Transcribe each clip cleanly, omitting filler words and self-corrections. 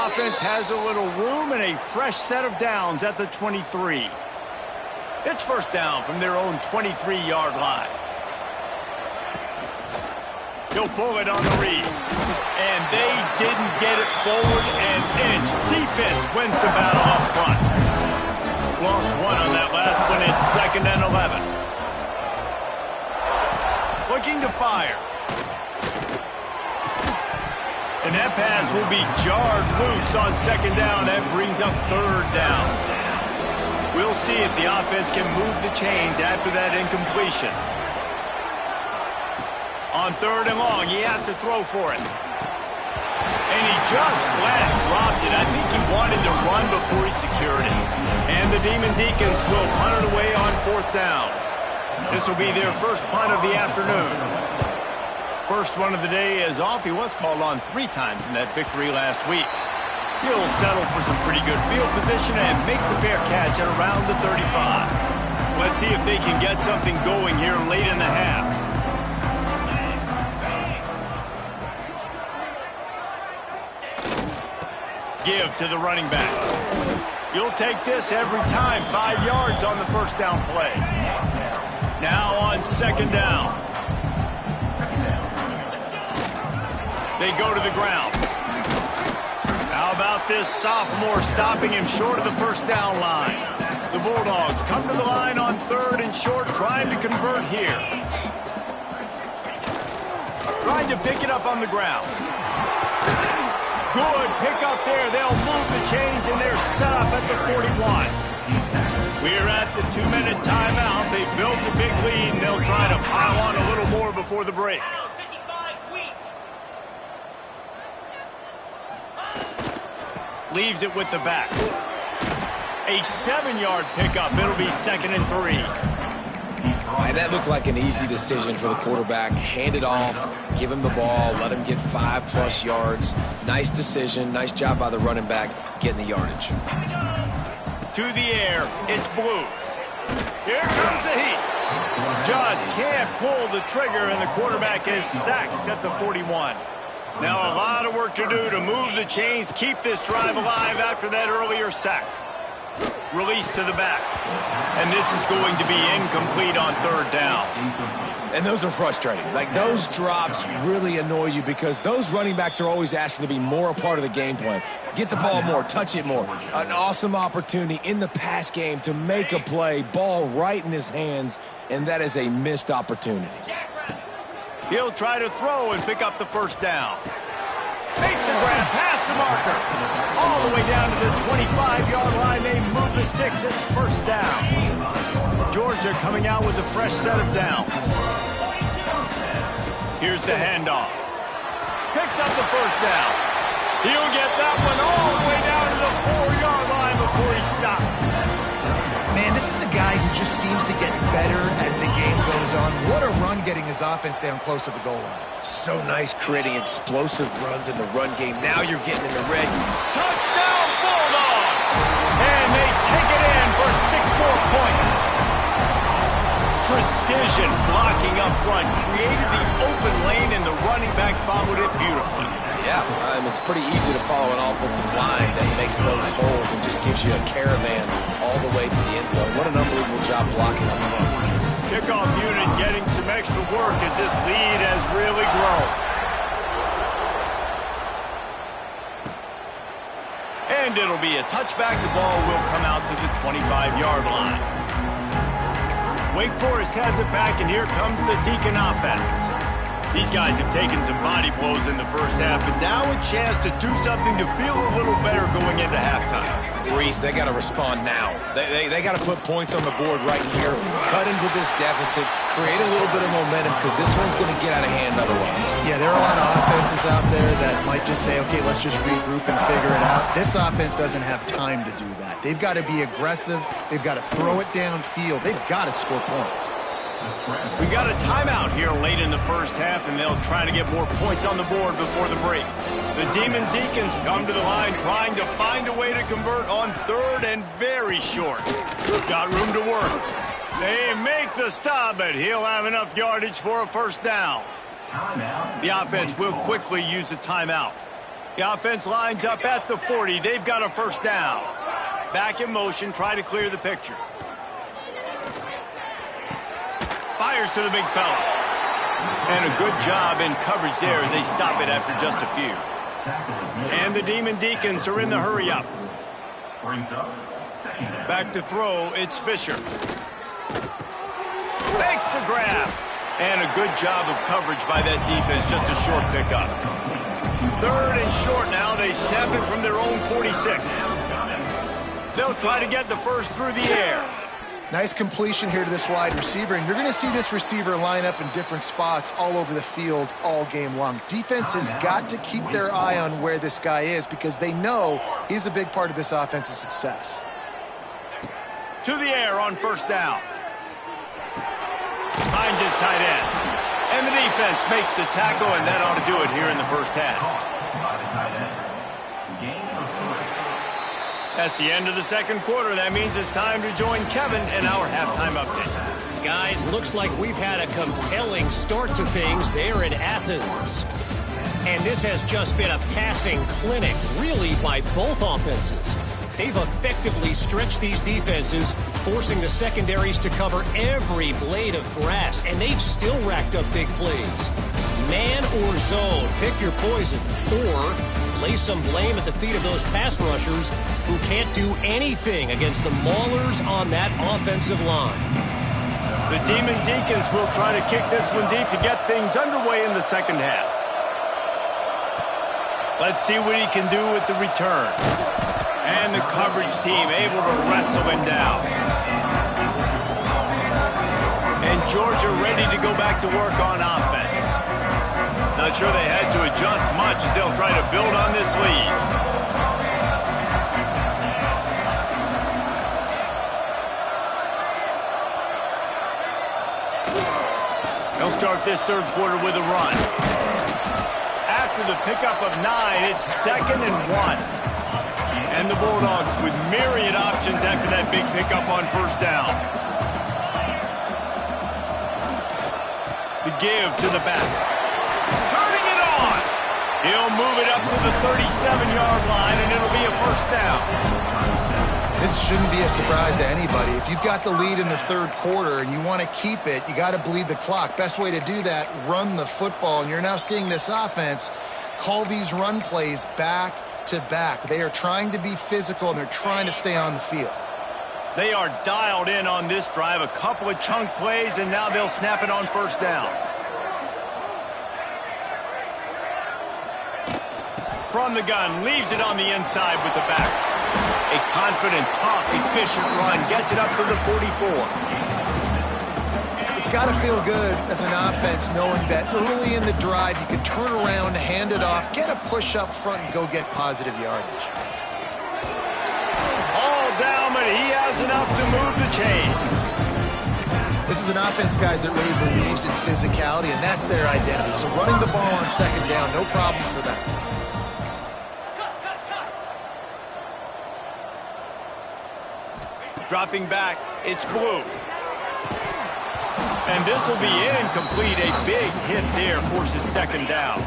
offense has a little room and a fresh set of downs at the 23. It's first down from their own 23-yard line. He'll pull it on the read. And they didn't get it forward an inch. Defense wins the battle up front. Lost one on that last one. It's 2nd and 11. Looking to fire. And that pass will be jarred loose on 2nd down. That brings up 3rd down. We'll see if the offense can move the chains after that incompletion. On 3rd and long, he has to throw for it. And he just flat dropped it. I think he wanted to run before he secured it. And the Demon Deacons will punt it away on 4th down. This will be their first punt of the afternoon. First one of the day is off. He was called on 3 times in that victory last week. He'll settle for some pretty good field position and make the fair catch at around the 35. Let's see if they can get something going here late in the half. Give to the running back. You'll take this every time. 5 yards on the first down play. Now on 2nd down. They go to the ground. How about this sophomore stopping him short of the first down line? The Bulldogs come to the line on 3rd and short, trying to convert here. Trying to pick it up on the ground. Good pick up there. They'll move the chains, and they're set up at the 41. We're at the 2-minute timeout. They built a big lead, and they'll try to pile on a little more before the break. Leaves it with the back. A 7-yard pickup. It'll be 2nd and 3. And that looked like an easy decision for the quarterback. Hand it off, give him the ball, let him get 5+ yards. Nice decision. Nice job by the running back getting the yardage. To the air. It's Blue. Here comes the heat. Just can't pull the trigger, and the quarterback is sacked at the 41. Now a lot of work to do to move the chains, keep this drive alive after that earlier sack. Release to the back. And this is going to be incomplete on 3rd down. And those are frustrating. Like, those drops really annoy you because those running backs are always asking to be more a part of the game plan. Get the ball more, touch it more. An awesome opportunity in the pass game to make a play, ball right in his hands, and that is a missed opportunity. He'll try to throw and pick up the first down. Makes a grab past the marker. All the way down to the 25-yard line. They move the sticks. It's first down. Georgia coming out with a fresh set of downs. Here's the handoff. Picks up the first down. He'll get that one all the way down to the 4-yard line before he stops. Man, this is a guy who just seems to get better as the game goes on. What a run getting his offense down close to the goal line. So nice creating explosive runs in the run game. Now you're getting in the red. Touchdown, Bulldogs! And they take it in for 6 more points. Precision blocking up front created the open lane, and the running back followed it beautifully. Yeah, it's pretty easy to follow an offensive line that makes those holes and just gives you a caravan all the way to the end zone. What an unbelievable job blocking up front. Kickoff unit getting some extra work as this lead has really grown. And it'll be a touchback. The ball will come out to the 25-yard line. Wake Forest has it back, and here comes the Deacon offense. These guys have taken some body blows in the first half, but now a chance to do something to feel a little better going into halftime. Reese, they got to respond now. They got to put points on the board right here, cut into this deficit, create a little bit of momentum, because this one's going to get out of hand otherwise. Yeah, there are a lot of offenses out there that might just say, okay, let's just regroup and figure it out. This offense doesn't have time to do that. They've got to be aggressive. They've got to throw it downfield. They've got to score points. We got a timeout here late in the first half, and they'll try to get more points on the board before the break. The Demon Deacons come to the line trying to find a way to convert on 3rd and very short. Got room to work. They make the stop, but he'll have enough yardage for a first down. The offense will quickly use a timeout. The offense lines up at the 40. They've got a first down. Back in motion, try to clear the picture. Fires to the big fella. And a good job in coverage there as they stop it after just a few. And the Demon Deacons are in the hurry-up. Back to throw, it's Fisher. Makes the grab. And a good job of coverage by that defense, just a short pickup. 3rd and short now, they snap it from their own 46. They'll try to get the first through the air. Nice completion here to this wide receiver, and you're going to see this receiver line up in different spots all over the field all game long. Defense has got to keep their eye on where this guy is because they know he's a big part of this offense's success. To the air on first down. Finds his tight end. And the defense makes the tackle, and that ought to do it here in the first half. That's the end of the second quarter. That means it's time to join Kevin in our halftime update. Guys, looks like we've had a compelling start to things there in Athens. And this has just been a passing clinic, really, by both offenses. They've effectively stretched these defenses, forcing the secondaries to cover every blade of grass, and they've still racked up big plays. Man or zone, pick your poison, or lay some blame at the feet of those pass rushers who can't do anything against the maulers on that offensive line. The Demon Deacons will try to kick this one deep to get things underway in the second half. Let's see what he can do with the return. And the coverage team able to wrestle him down. And Georgia ready to go back to work on offense. Not sure they had to adjust much as they'll try to build on this lead. They'll start this third quarter with a run. After the pickup of 9, it's 2nd and 1. And the Bulldogs with myriad options after that big pickup on first down. The give to the back. Turning it on. He'll move it up to the 37-yard line, and it'll be a first down. This shouldn't be a surprise to anybody. If you've got the lead in the third quarter and you want to keep it, you got to bleed the clock. Best way to do that, run the football. And you're now seeing this offense call these run plays back to back. They are trying to be physical, and they're trying to stay on the field. They are dialed in on this drive. A couple of chunk plays, and now they'll snap it on first down. From the gun, leaves it on the inside with the back. A confident, tough, efficient run gets it up to the 44. It's got to feel good as an offense knowing that early in the drive you can turn around, hand it off, get a push up front, and go get positive yardage. All down, but he has enough to move the chains. This is an offense, guys, that really believes in physicality, and that's their identity. So running the ball on second down, no problem for them. Dropping back, it's Blue. And this will be incomplete. A big hit there forces second down.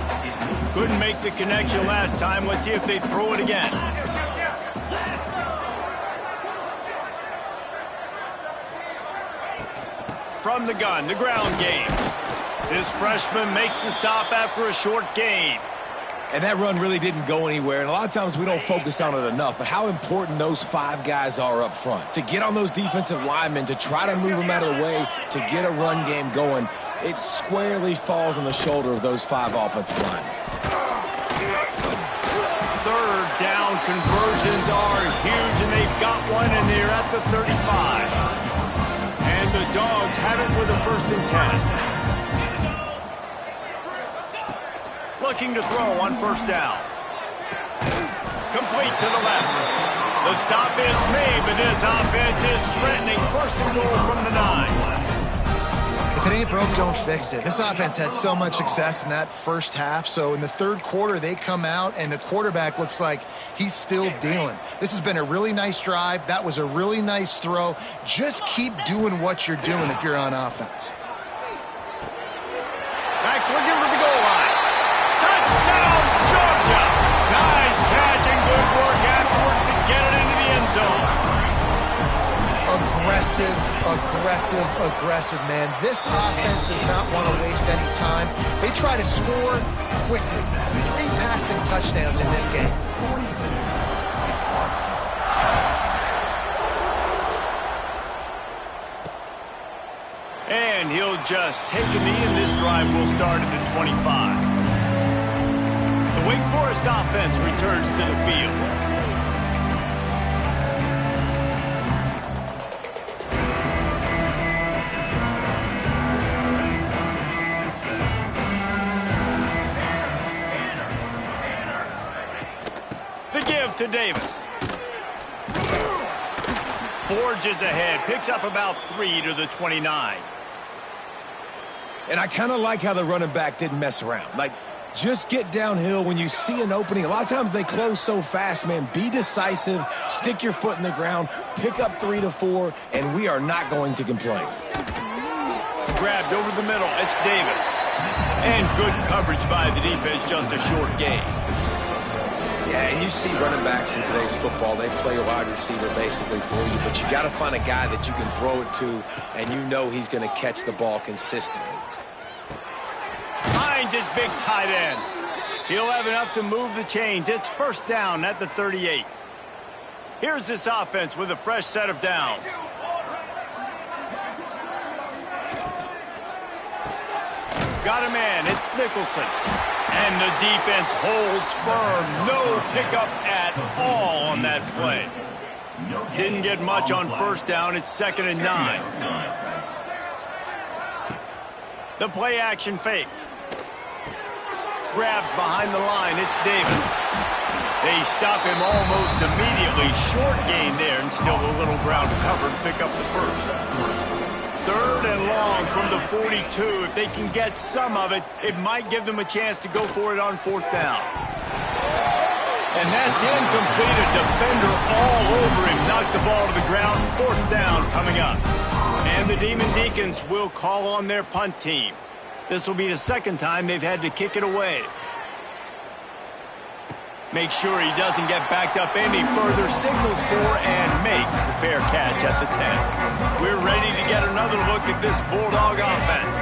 Couldn't make the connection last time. Let's see if they throw it again. From the gun, the ground game. This freshman makes the stop after a short gain. And that run really didn't go anywhere. And a lot of times we don't focus on it enough, but how important those 5 guys are up front. To get on those defensive linemen, to try to move them out of the way, to get a run game going, it squarely falls on the shoulder of those 5 offensive linemen. Third down conversions are huge, and they've got one, and they're at the 35. And the Dogs have it with a 1st and 10. Looking to throw on first down. Complete to the left. The stop is made, but this offense is threatening. 1st and goal from the 9. If it ain't broke, don't fix it. This offense had so much success in that first half, so in the third quarter, they come out, and the quarterback looks like he's still dealing. This has been a really nice drive. That was a really nice throw. Just keep doing what you're doing if you're on offense. Max looking for the goal line. Touchdown, Georgia! Now aggressive, aggressive, aggressive, man. This offense does not want to waste any time. They try to score quickly. 3 passing touchdowns in this game. And he'll just take a knee, and this drive will start at the 25. The Wake Forest offense returns to the field. The give to Davis. Forges ahead, picks up about 3 to the 29. And I kind of like how the running back didn't mess around. Like, just get downhill when you see an opening. A lot of times they close so fast, man. Be decisive, stick your foot in the ground, pick up 3 to 4, and we are not going to complain. Grabbed over the middle, it's Davis. And good coverage by the defense, just a short gain. Yeah, and you see running backs in today's football, they play a wide receiver basically for you, but you got to find a guy that you can throw it to, and you know he's going to catch the ball consistently. Finds his big tight end. He'll have enough to move the chains. It's first down at the 38. Here's this offense with a fresh set of downs. Got a man, it's Nicholson. And the defense holds firm. No pickup at all on that play. Didn't get much on first down. It's 2nd and 9. The play action fake. Grabbed behind the line. It's Davis. They stop him almost immediately. Short gain there, and still a little ground to cover to pick up the first. 3rd and long from the 42. If they can get some of it, it might give them a chance to go for it on 4th down. And that's incomplete. A defender all over him. Knocked the ball to the ground. 4th down coming up. And the Demon Deacons will call on their punt team. This will be the 2nd time they've had to kick it away. Make sure he doesn't get backed up any further. Signals for and makes the fair catch at the 10. We're ready to get another look at this Bulldog offense.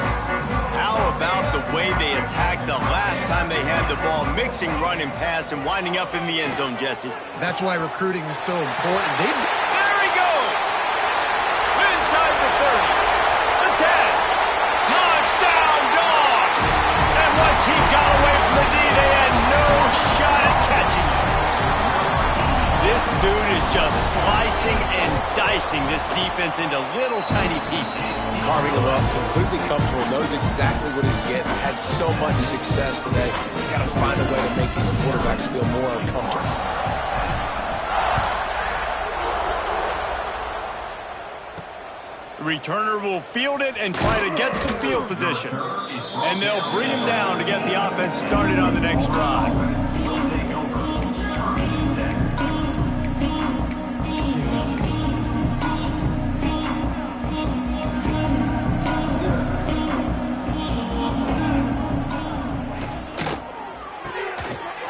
How about the way they attacked the last time they had the ball, mixing run and pass and winding up in the end zone, Jesse? That's why recruiting is so important. There he goes! Inside the 30, the 10. Touchdown, Dogs! And once he got away from the knee, they had no shot at catching him. This dude is just slicing and dicing this defense into little tiny pieces. Carving him up, completely comfortable, knows exactly what he's getting, had so much success today. You got to find a way to make these quarterbacks feel more uncomfortable. The returner will field it and try to get some field position. And they'll bring him down to get the offense started on the next drive.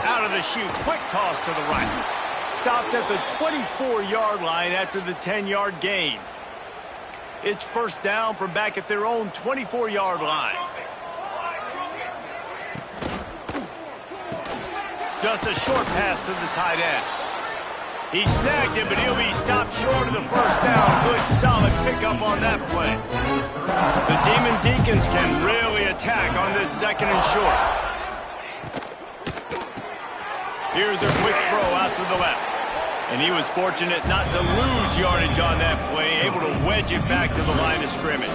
Out of the chute, quick toss to the right. Stopped at the 24-yard line after the 10-yard gain. It's first down from back at their own 24-yard line. Just a short pass to the tight end. He snagged it, but he'll be stopped short of the first down. Good, solid pickup on that play. The Demon Deacons can really attack on this 2nd and short. Here's a quick throw out to the left. And he was fortunate not to lose yardage on that play, able to wedge it back to the line of scrimmage.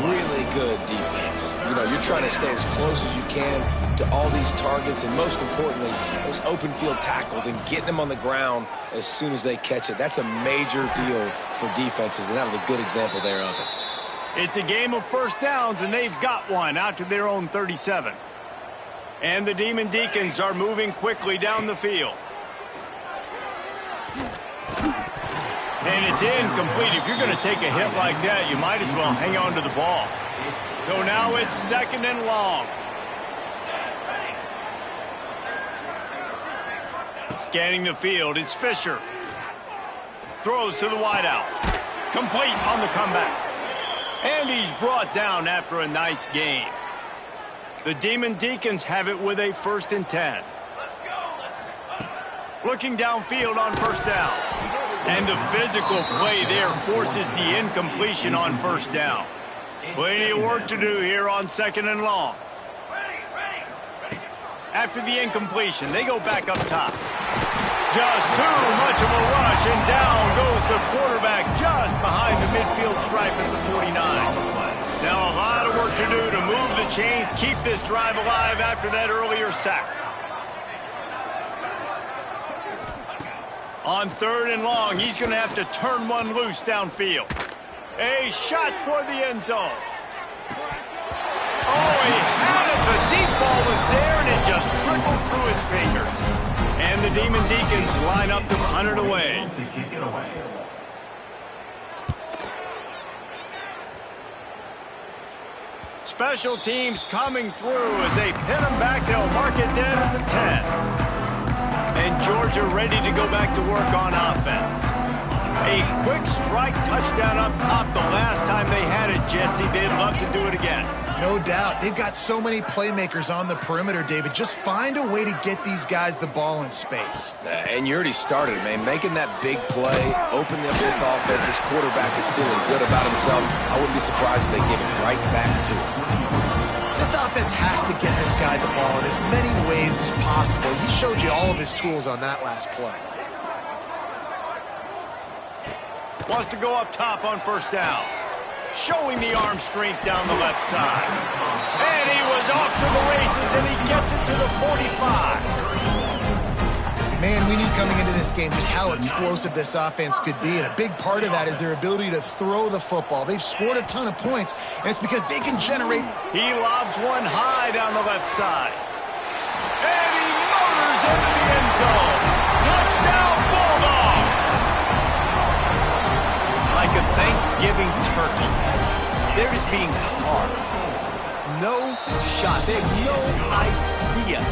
Really good defense. You know, you're trying to stay as close as you can to all these targets, and most importantly, those open field tackles and getting them on the ground as soon as they catch it. That's a major deal for defenses, and that was a good example there of it. It's a game of first downs, and they've got one out to their own 37. And the Demon Deacons are moving quickly down the field. And it's incomplete. If you're going to take a hit like that, you might as well hang on to the ball. So now it's 2nd and long. Scanning the field, it's Fisher. Throws to the wideout. Complete on the comeback. And he's brought down after a nice gain. The Demon Deacons have it with a 1st and 10. Looking downfield on 1st down. And the physical play there forces the incompletion on 1st down. Plenty of work to do here on 2nd and long. After the incompletion, they go back up top. Just too much of a rush, and down goes the quarterback just behind the midfield stripe at the 49. Now a lot of work to do to move the chains, keep this drive alive after that earlier sack. On 3rd and long, he's going to have to turn one loose downfield. A shot toward the end zone. Oh, he had it. The deep ball was there, and it just trickled through his fingers. And the Demon Deacons line up to punt it away. Special teams coming through as they pin him back. They'll mark it dead at the 10. And Georgia ready to go back to work on offense. A quick strike touchdown up top the last time they had it, Jesse. They'd love to do it again. No doubt. They've got so many playmakers on the perimeter, David. Just find a way to get these guys the ball in space. And you already started, man. Making that big play, opening up this offense. This quarterback is feeling good about himself. I wouldn't be surprised if they give it right back to him. This offense has to get this guy the ball in as many ways as possible. He showed you all of his tools on that last play. Wants to go up top on 1st down. Showing the arm strength down the left side. And he was off to the races, and he gets it to the 45. Man, we knew coming into this game just how explosive this offense could be, and a big part of that is their ability to throw the football. They've scored a ton of points, and it's because they can generate. He lobs one high down the left side. And he motors into the end zone. Touchdown, Bulldogs! Like a Thanksgiving turkey, they're just being carved. No shot. They have no idea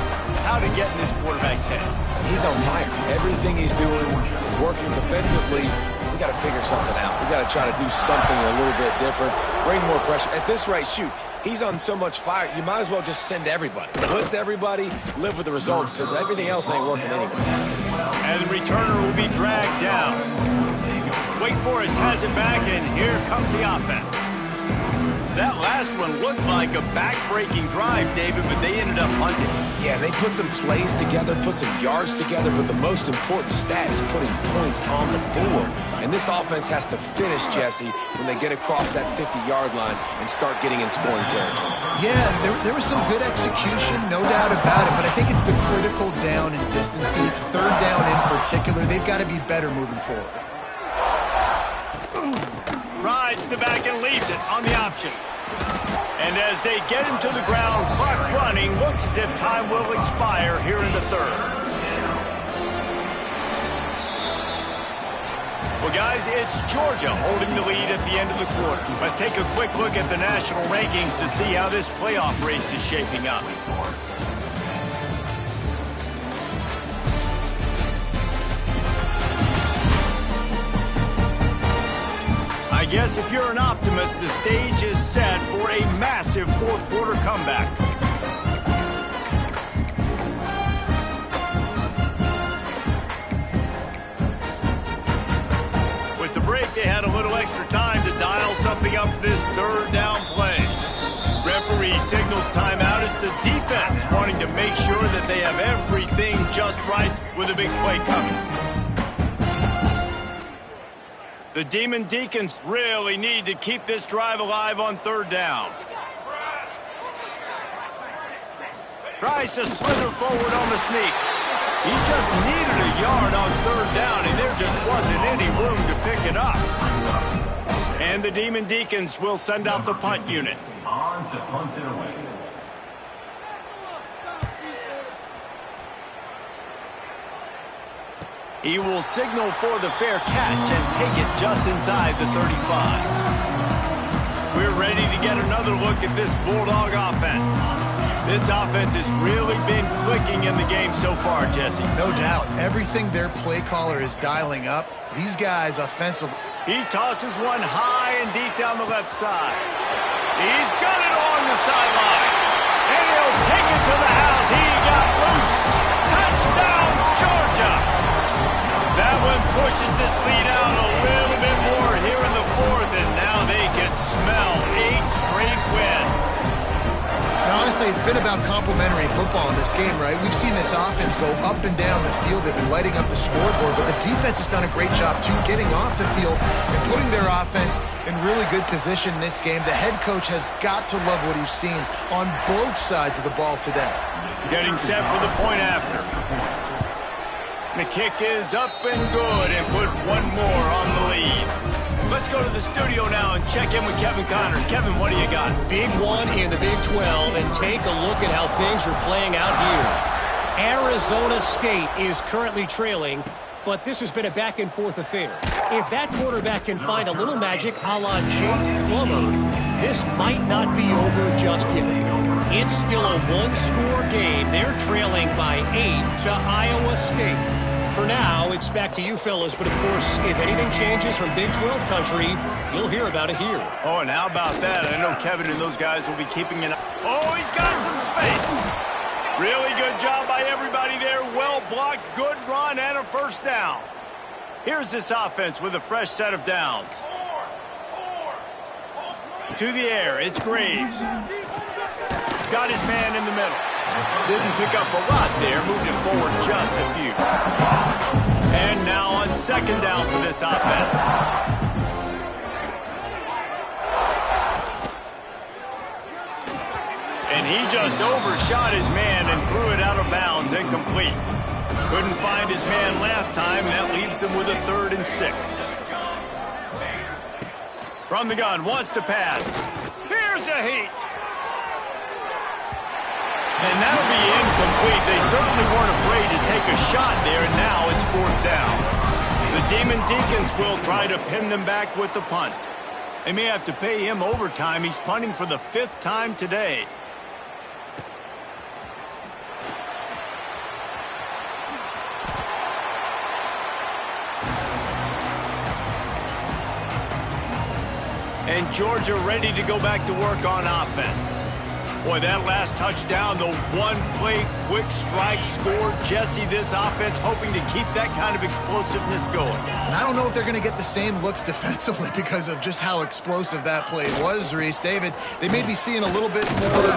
how to get in this quarterback's head. He's on fire. Everything he's doing is working defensively. We got to figure something out. We got to try to do something a little bit different, bring more pressure. At this rate, shoot, he's on so much fire, you might as well just send everybody. Blitz everybody, live with the results, because everything else ain't working anyway. And the returner will be dragged down. Wake Forest has it back, and here comes the offense. That last one looked like a back-breaking drive, David, but they ended up punting. Yeah, they put some plays together, put some yards together, but the most important stat is putting points on the board. And this offense has to finish, Jesse, when they get across that 50-yard line and start getting in scoring territory. Yeah, there was some good execution, no doubt about it, but I think it's the critical down and distances, 3rd down in particular. They've got to be better moving forward. Rides the back and leaves it on the option. And as they get him to the ground, clock running, looks as if time will expire here in the 3rd. Well, guys, it's Georgia holding the lead at the end of the quarter. Let's take a quick look at the national rankings to see how this playoff race is shaping up. I guess if you're an optimist, the stage is set for a massive 4th quarter comeback. With the break, they had a little extra time to dial something up for this 3rd down play. Referee signals timeout. It's the defense wanting to make sure that they have everything just right with a big play coming. The Demon Deacons really need to keep this drive alive on 3rd down. Tries to slither forward on the sneak. He just needed a yard on 3rd down, and there just wasn't any room to pick it up. And the Demon Deacons will send out the punt unit. On to punt it away. He will signal for the fair catch and take it just inside the 35. We're ready to get another look at this Bulldog offense. This offense has really been clicking in the game so far, Jesse. No doubt. Everything their play caller is dialing up, these guys offensively. He tosses one high and deep down the left side. He's got it along the sideline. And he'll take it to the house. He got loose. Touchdown, Georgia. That one pushes this lead out a little bit more here in the fourth, and now they can smell 8 straight wins. Now, honestly, it's been about complementary football in this game, right? We've seen this offense go up and down the field. They've been lighting up the scoreboard, but the defense has done a great job, too, getting off the field and putting their offense in really good position in this game. The head coach has got to love what he's seen on both sides of the ball today. Getting set for the point after. The kick is up and good and put one more on the lead. Let's go to the studio now and check in with Kevin Connors. Kevin, what do you got? Big one in the Big 12, and take a look at how things are playing out here. Arizona State is currently trailing, but this has been a back-and-forth affair. If that quarterback can find a little magic a la Jake Plummer, this might not be over just yet. It's still a one-score game. They're trailing by 8 to Iowa State. For now, it's back to you fellas, but of course, if anything changes from Big 12 country, you'll hear about it here. Oh, and how about that? I know Kevin and those guys will be keeping an eye. Oh, he's got some space. Really good job by everybody there. Well blocked, good run, and a first down. Here's this offense with a fresh set of downs. To the air, it's Graves. Got his man in the middle. Didn't pick up a lot there, moved it forward just a few. And now on second down for this offense. And he just overshot his man and threw it out of bounds, incomplete. Couldn't find his man last time, and that leaves him with a 3rd and 6. From the gun, wants to pass. Here's a heat. And that'll be incomplete. They certainly weren't afraid to take a shot there, and now it's 4th down. The Demon Deacons will try to pin them back with the punt. They may have to pay him overtime. He's punting for the 5th time today. And Georgia ready to go back to work on offense. Boy, that last touchdown, the one-play quick strike score. Jesse, this offense hoping to keep that kind of explosiveness going. And I don't know if they're going to get the same looks defensively because of just how explosive that play was, Reese. David, they may be seeing a little bit more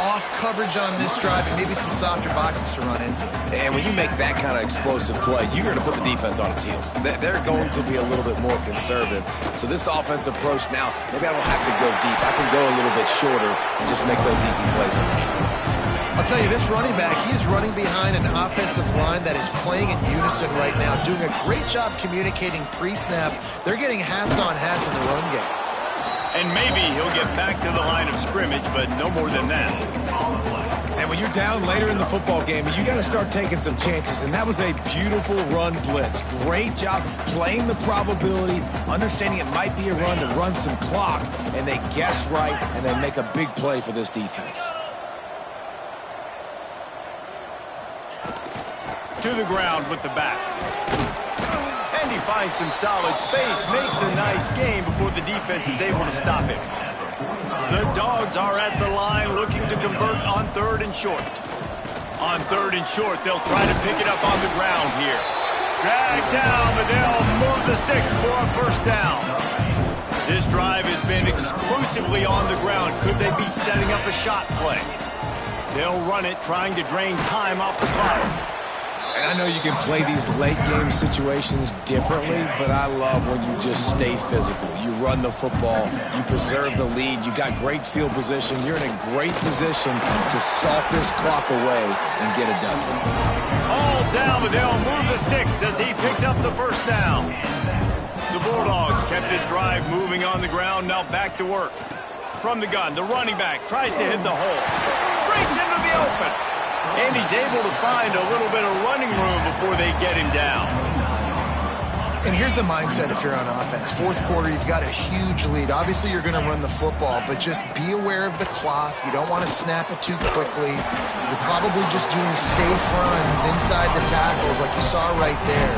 off coverage on this drive and maybe some softer boxes to run into. And when you make that kind of explosive play, you're going to put the defense on its heels. They're going to be a little bit more conservative. So this offensive approach now, maybe I don't have to go deep. I can go a little bit shorter and just make those easy plays underneath. I'll tell you, this running back, he's running behind an offensive line that is playing in unison right now, doing a great job communicating pre-snap. They're getting hats on hats in the run game. And maybe he'll get back to the line of scrimmage, but no more than that. And when you're down later in the football game, you got to start taking some chances, and that was a beautiful run blitz. Great job playing the probability, understanding it might be a run to run some clock, and they guess right, and they make a big play for this defense. To the ground with the back. And he finds some solid space, makes a nice game before the defense is able to stop him. The Dogs are at the line looking to convert on 3rd and short. On 3rd and short, they'll try to pick it up on the ground here. Drag down, but they'll move the sticks for a first down. This drive has been exclusively on the ground. Could they be setting up a shot play? They'll run it, trying to drain time off the clock. And I know you can play these late-game situations differently, but I love when you just stay physical. You run the football, you preserve the lead, you got great field position, you're in a great position to salt this clock away and get it done. All down, but they'll move the sticks as he picks up the first down. The Bulldogs kept this drive moving on the ground, now back to work. From the gun, the running back tries to hit the hole. Breaks into the open. And he's able to find a little bit of running room before they get him down. And here's the mindset if you're on offense. 4th quarter, you've got a huge lead. Obviously, you're going to run the football, but just be aware of the clock. You don't want to snap it too quickly. You're probably just doing safe runs inside the tackles like you saw right there.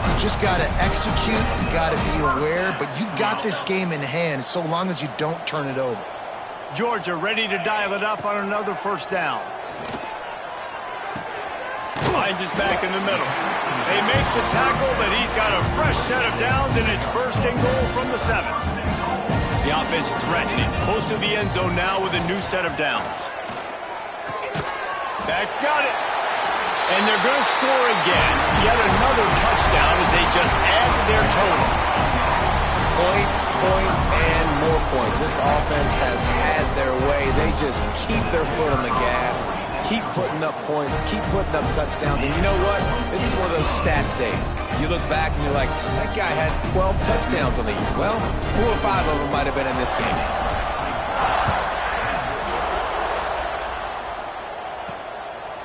You just got to execute. You got to be aware, but you've got this game in hand so long as you don't turn it over. Georgia ready to dial it up on another first down. Finds his back in the middle. They make the tackle, but he's got a fresh set of downs, and it's first and goal from the 7. The offense threatening, close to the end zone now with a new set of downs. Back's got it. And they're going to score again. Yet another touchdown as they just add to their total. Points, points, and more points. This offense has had their way. They just keep their foot on the gas, keep putting up points, keep putting up touchdowns. And you know what? This is one of those stats days. You look back and you're like, that guy had 12 touchdowns on the year. Well, 4 or 5 of them might have been in this game.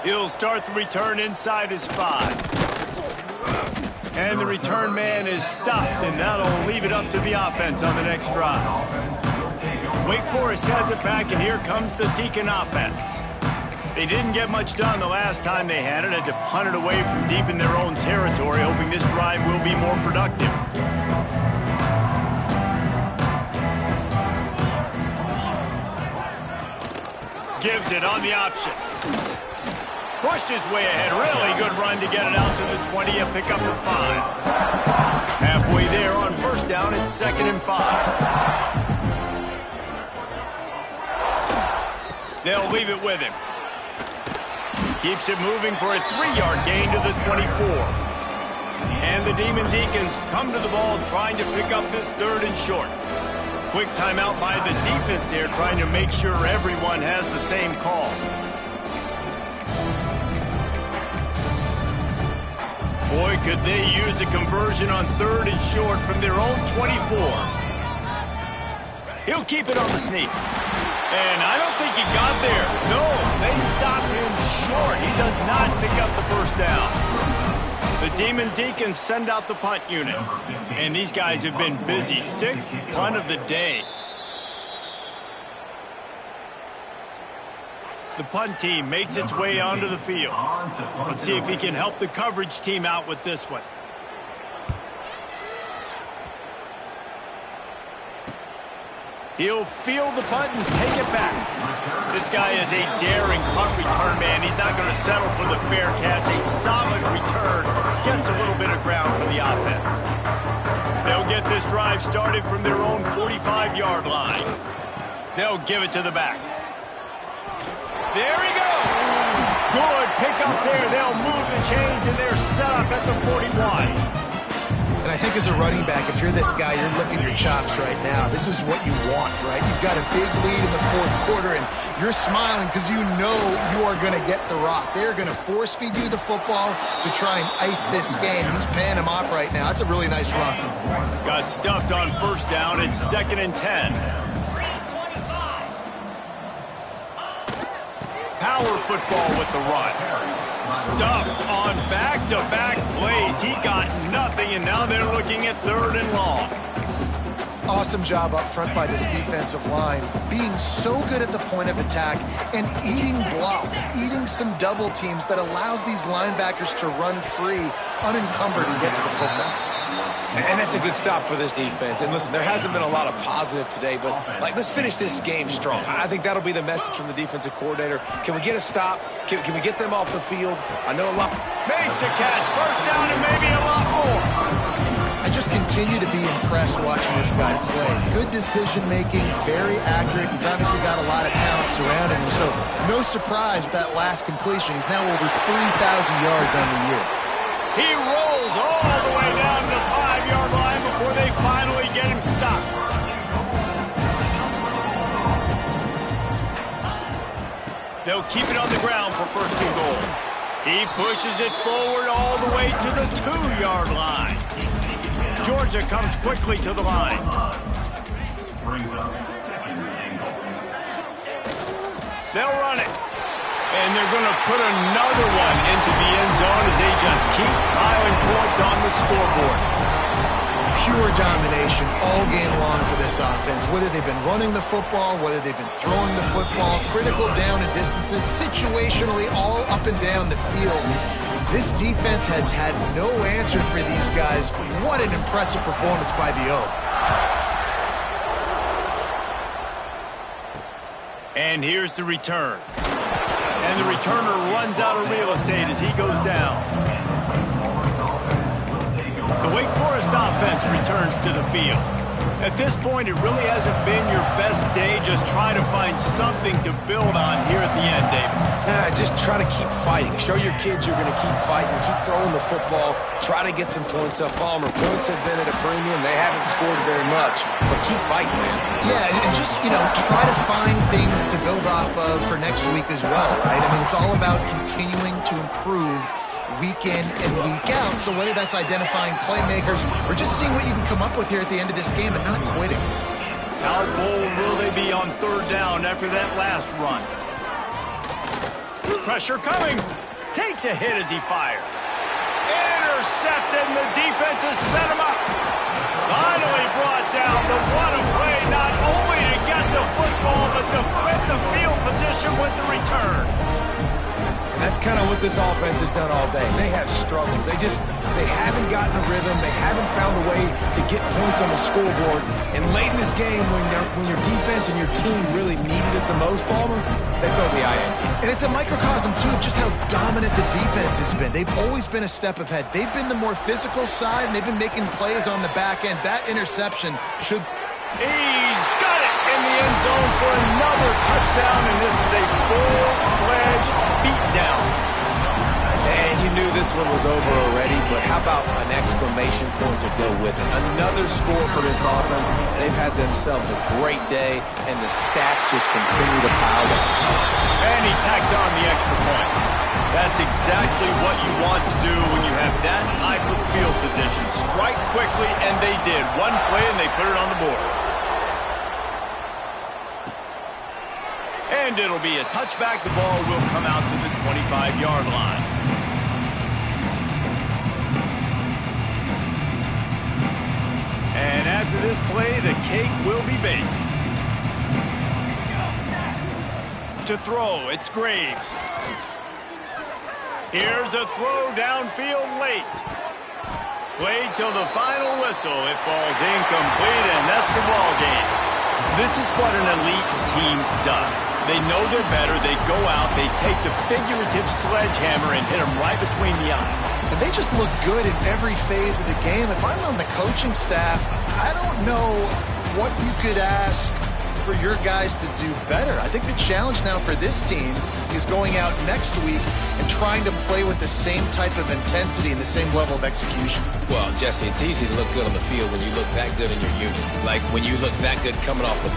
He'll start the return inside his 5. And the return man is stopped, and that'll leave it up to the offense on the next drive. Wake Forest has it back, and here comes the Deacon offense. They didn't get much done the last time they had it. Had to punt it away from deep in their own territory, hoping this drive will be more productive. Gives it on the option. Pushed his way ahead. Really good run to get it out to the 20. A pickup of 5. Halfway there on first down. It's 2nd and 5. They'll leave it with him. Keeps it moving for a 3-yard gain to the 24. And the Demon Deacons come to the ball trying to pick up this 3rd and short. Quick timeout by the defense there, trying to make sure everyone has the same call. Boy, could they use a conversion on 3rd and short from their own 24. He'll keep it on the sneak. And I don't think he got there. No, they stopped him short. He does not pick up the first down. The Demon Deacons send out the punt unit. And these guys have been busy. 6th punt of the day. The punt team makes its way onto the field. Let's see if he can help the coverage team out with this one. He'll field the punt and take it back. This guy is a daring punt return man. He's not going to settle for the fair catch. A solid return. Gets a little bit of ground for the offense. They'll get this drive started from their own 45-yard line. They'll give it to the back. There he goes. Good pick up there. They'll move the chains, and they're set up at the 41. And I think as a running back, if you're this guy, you're licking your chops right now. This is what you want, right? You've got a big lead in the 4th quarter, and you're smiling because you know you are going to get the rock. They're going to force-feed you the football to try and ice this game. He's paying him off right now. That's a really nice run. Got stuffed on first down. It's 2nd and 10. Power football with the run. Stuffed on back-to-back plays. He got nothing, and now they're looking at 3rd and long. Awesome job up front by this defensive line. Being so good at the point of attack and eating blocks, eating some double teams that allows these linebackers to run free, unencumbered, and get to the football. And that's a good stop for this defense. And listen, there hasn't been a lot of positive today, but let's finish this game strong. I think that'll be the message from the defensive coordinator. Can we get a stop? Can we get them off the field? I know a lot. Makes a catch. First down and maybe a lot more. I just continue to be impressed watching this guy play. Good decision-making, very accurate. He's obviously got a lot of talent surrounding him, so no surprise with that last completion. He's now over 3,000 yards on the year. He rolls all the way down to the 5-yard line before they finally get him stopped. They'll keep it on the ground for 1st and goal. He pushes it forward all the way to the 2-yard line. Georgia comes quickly to the line. They'll run it. And they're going to put another one into the end zone as they just keep piling points on the scoreboard. Pure domination all game long for this offense. Whether they've been running the football, whether they've been throwing the football, critical down and distances, situationally all up and down the field. This defense has had no answer for these guys. What an impressive performance by the O. And here's the return. And the returner runs out of real estate as he goes down. The Wake Forest offense returns to the field. At this point, it really hasn't been your best day. Just try to find something to build on here at the end, David. Just try to keep fighting. Show your kids you're going to keep fighting. Keep throwing the football. Try to get some points up. Palmer, points have been at a premium. They haven't scored very much, but keep fighting, man. Yeah, and just, try to find things to build off of for next week as well, right? I mean, it's all about continuing to improve week in and week out. So whether that's identifying playmakers or just seeing what you can come up with here at the end of this game and not quitting. How bold will they be on third down after that last run? Pressure coming. Takes a hit as he fires. Intercepted, and the defense has set him up. Finally brought down, but what a play, not only to get the football, but to flip the field position with the return. And that's kind of what this offense has done all day. They have struggled. They haven't gotten a rhythm. They haven't found a way to get points on the scoreboard. And late in this game, when your defense and your team really needed it the most, Palmer, they throw the INT. And it's a microcosm, too, of just how dominant the defense has been. They've always been a step ahead. They've been the more physical side, and they've been making plays on the back end. That interception should... He's got it in the end zone for another touchdown, and this is a full-fledged beatdown. And you knew this one was over already, but how about an exclamation point to go with it? Another score for this offense. They've had themselves a great day, and the stats just continue to pile up. And he tacks on the extra point. That's exactly what you want to do when you have that type of field position. Strike quickly, and they did. One play, and they put it on the board. And it'll be a touchback. The ball will come out to the 25-yard line. And after this play, the cake will be baked. To throw, it's Graves. Here's a throw downfield late. Played till the final whistle. It falls incomplete, and that's the ball game. This is what an elite team does. They know they're better. They go out. They take the figurative sledgehammer and hit them right between the eyes. And they just look good in every phase of the game. If I'm on the coaching staff, I don't know what you could ask for your guys to do better. I think the challenge now for this team is going out next week and trying to play with the same type of intensity and the same level of execution. Well, Jesse, it's easy to look good on the field when you look that good in your unit. Like when you look that good coming off the